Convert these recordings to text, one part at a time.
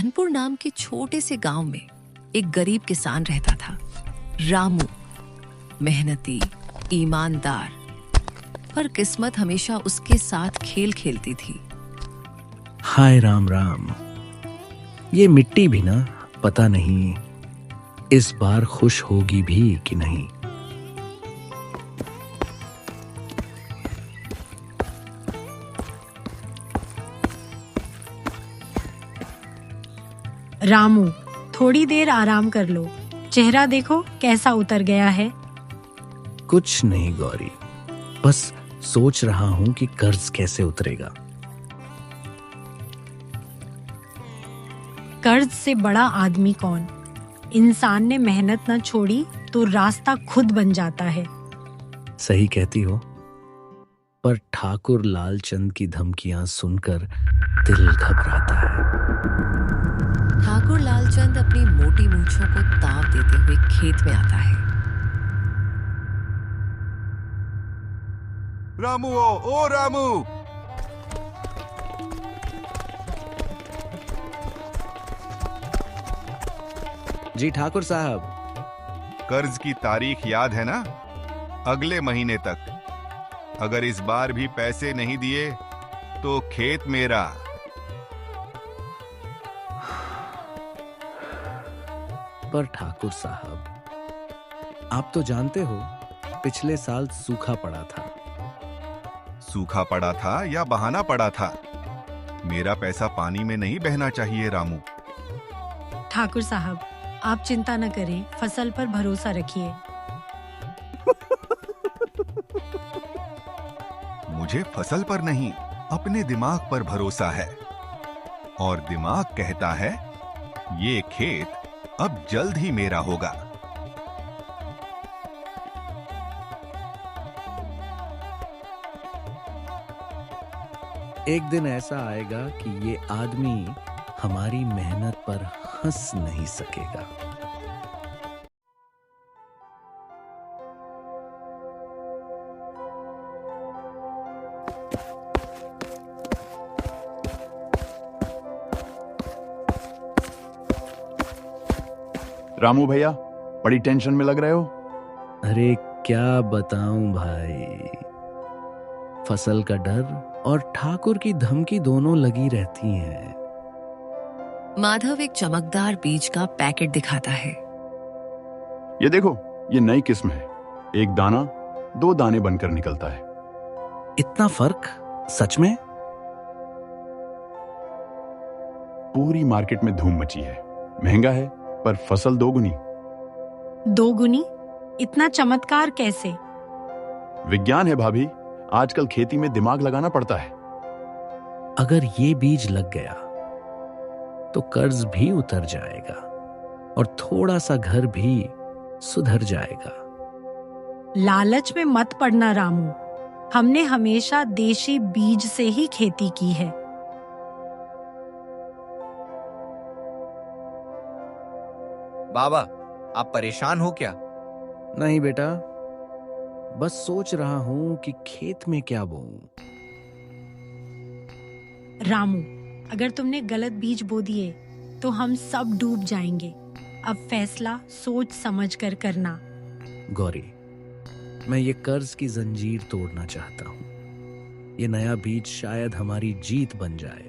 धनपुर नाम के छोटे से गांव में एक गरीब किसान रहता था। रामू मेहनती, ईमानदार, पर किस्मत हमेशा उसके साथ खेल खेलती थी। हाय राम राम। ये मिट्टी भी ना पता नहीं इस बार खुश होगी भी कि नहीं। रामू, थोड़ी देर आराम कर लो। चेहरा देखो कैसा उतर गया है। कुछ नहीं गौरी, बस सोच रहा हूं कि कर्ज कैसे उतरेगा। कर्ज से बड़ा आदमी कौन। इंसान ने मेहनत न छोड़ी तो रास्ता खुद बन जाता है। सही कहती हो, पर ठाकुर लालचंद की धमकियां सुनकर दिल घबराता है। ठाकुर लालचंद अपनी मोटी मूंछों को ताव देते हुए खेत में आता है। रामू, ओ रामू! जी ठाकुर साहब। कर्ज की तारीख याद है ना? अगले महीने तक। अगर इस बार भी पैसे नहीं दिए तो खेत मेरा। पर ठाकुर साहब, आप तो जानते हो पिछले साल सूखा पड़ा था। सूखा पड़ा था या बहाना पड़ा था? मेरा पैसा पानी में नहीं बहना चाहिए रामू। ठाकुर साहब, आप चिंता न करें, फसल पर भरोसा रखिए। मुझे फसल पर नहीं, अपने दिमाग पर भरोसा है। और दिमाग कहता है ये खेत अब जल्द ही मेरा होगा। एक दिन ऐसा आएगा कि ये आदमी हमारी मेहनत पर हंस नहीं सकेगा। रामू भैया, बड़ी टेंशन में लग रहे हो। अरे क्या बताऊं भाई, फसल का डर और ठाकुर की धमकी दोनों लगी रहती हैं। माधव एक चमकदार बीज का पैकेट दिखाता है। ये देखो, ये नई किस्म है। एक दाना 2 दाने बनकर निकलता है। इतना फर्क? सच में? पूरी मार्केट में धूम मची है। महंगा है पर फसल 2 गुनी। 2 गुनी? इतना चमत्कार कैसे? विज्ञान है भाभी। आजकल खेती में दिमाग लगाना पड़ता है। अगर ये बीज लग गया तो कर्ज भी उतर जाएगा और थोड़ा सा घर भी सुधर जाएगा। लालच में मत पड़ना रामू। हमने हमेशा देशी बीज से ही खेती की है। बाबा, आप परेशान हो क्या? नहीं बेटा, बस सोच रहा हूं कि खेत में क्या बोऊं। रामू, अगर तुमने गलत बीज बो दिए तो हम सब डूब जाएंगे। अब फैसला सोच समझ कर करना। गौरी, मैं ये कर्ज की जंजीर तोड़ना चाहता हूं। ये नया बीज शायद हमारी जीत बन जाए।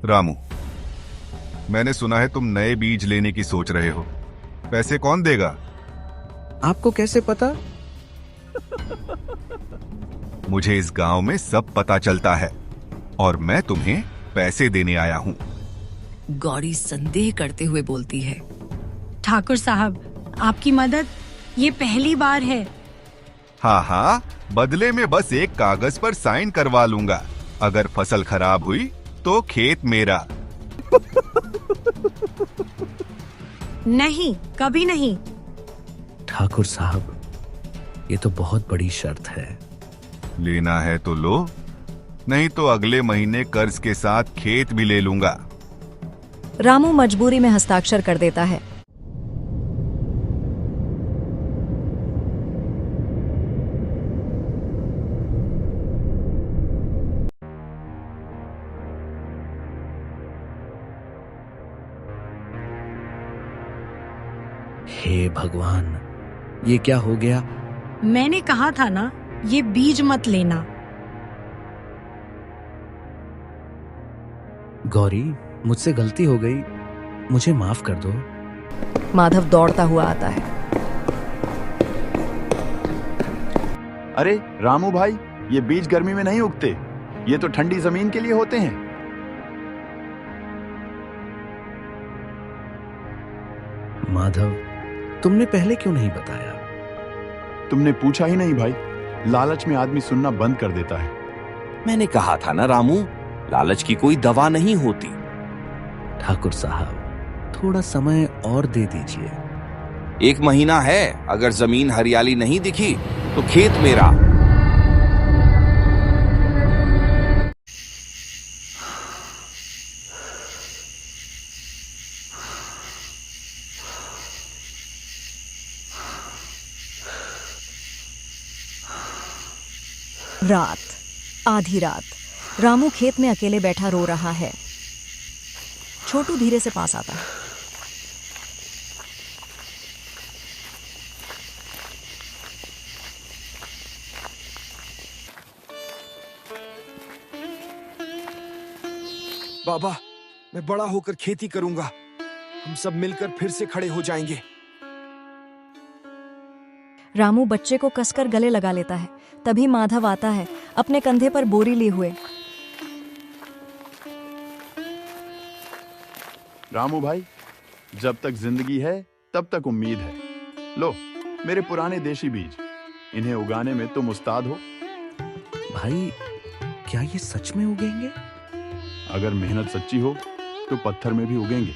रामू, मैंने सुना है तुम नए बीज लेने की सोच रहे हो। पैसे कौन देगा? आपको कैसे पता? मुझे इस गांव में सब पता चलता है और मैं तुम्हें पैसे देने आया हूं। गौरी संदेह करते हुए बोलती है। ठाकुर साहब, आपकी मदद ये पहली बार है। हाँ हाँ, बदले में बस एक कागज पर साइन करवा लूंगा। अगर फसल खराब हुई तो खेत मेरा। नहीं, कभी नहीं। ठाकुर साहब, ये तो बहुत बड़ी शर्त है। लेना है तो लो, नहीं तो अगले महीने कर्ज के साथ खेत भी ले लूंगा। रामू मजबूरी में हस्ताक्षर कर देता है। हे भगवान, ये क्या हो गया? मैंने कहा था ना, ये बीज मत लेना। गौरी, मुझसे गलती हो गई, मुझे माफ कर दो। माधव दौड़ता हुआ आता है। अरे रामू भाई, ये बीज गर्मी में नहीं उगते, ये तो ठंडी जमीन के लिए होते हैं। माधव, तुमने पहले क्यों नहीं बताया? तुमने पूछा ही नहीं भाई। लालच में आदमी सुनना बंद कर देता है। मैंने कहा था ना रामू, लालच की कोई दवा नहीं होती। ठाकुर साहब, थोड़ा समय और दे दीजिए। 1 महीना है, अगर जमीन हरियाली नहीं दिखी तो खेत मेरा। रात, आधी रात, रामू खेत में अकेले बैठा रो रहा है। छोटू धीरे से पास आता है। बाबा, मैं बड़ा होकर खेती करूंगा, हम सब मिलकर फिर से खड़े हो जाएंगे। रामू बच्चे को कसकर गले लगा लेता है। तभी माधव आता है, अपने कंधे पर बोरी लिए हुए। रामू भाई, जब तक जिंदगी है तब तक उम्मीद है। लो, मेरे पुराने देशी बीज, इन्हें उगाने में तुम उस्ताद हो। भाई, क्या ये सच में उगेंगे? अगर मेहनत सच्ची हो तो पत्थर में भी उगेंगे।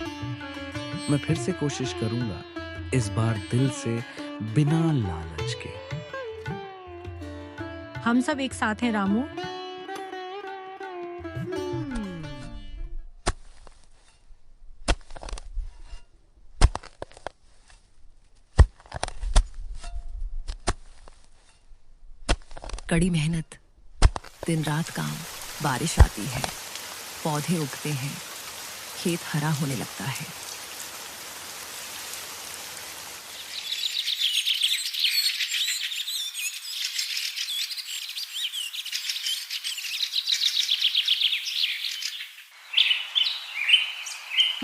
मैं फिर से कोशिश करूंगा, इस बार दिल से, बिना लालच के। हम सब एक साथ हैं रामू। कड़ी मेहनत, दिन रात काम, बारिश आती है, पौधे उगते हैं, खेत हरा होने लगता है।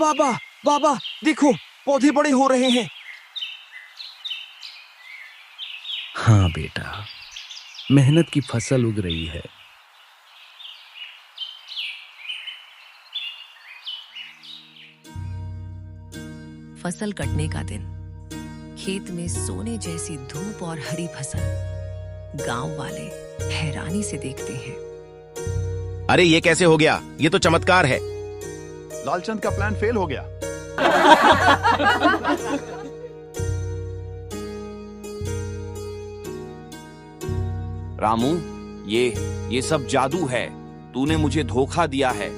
बाबा, बाबा, देखो, पौधे बड़े हो रहे हैं। हाँ बेटा, मेहनत की फसल उग रही है। फसल कटने का दिन, खेत में सोने जैसी धूप और हरी फसल। गांव वाले हैरानी से देखते हैं। अरे ये कैसे हो गया? ये तो चमत्कार है। लालचंद का प्लान फेल हो गया। रामू, ये सब जादू है। तूने मुझे धोखा दिया है।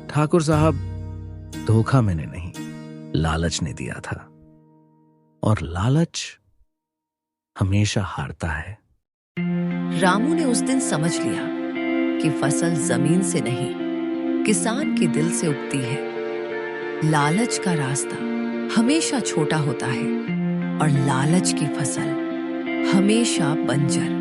ठाकुर साहब, धोखा मैंने नहीं, लालच ने दिया था। और लालच हमेशा हारता है। रामू ने उस दिन समझ लिया कि फसल जमीन से नहीं, किसान के दिल से उगती है। लालच का रास्ता हमेशा छोटा होता है और लालच की फसल हमेशा बंजर।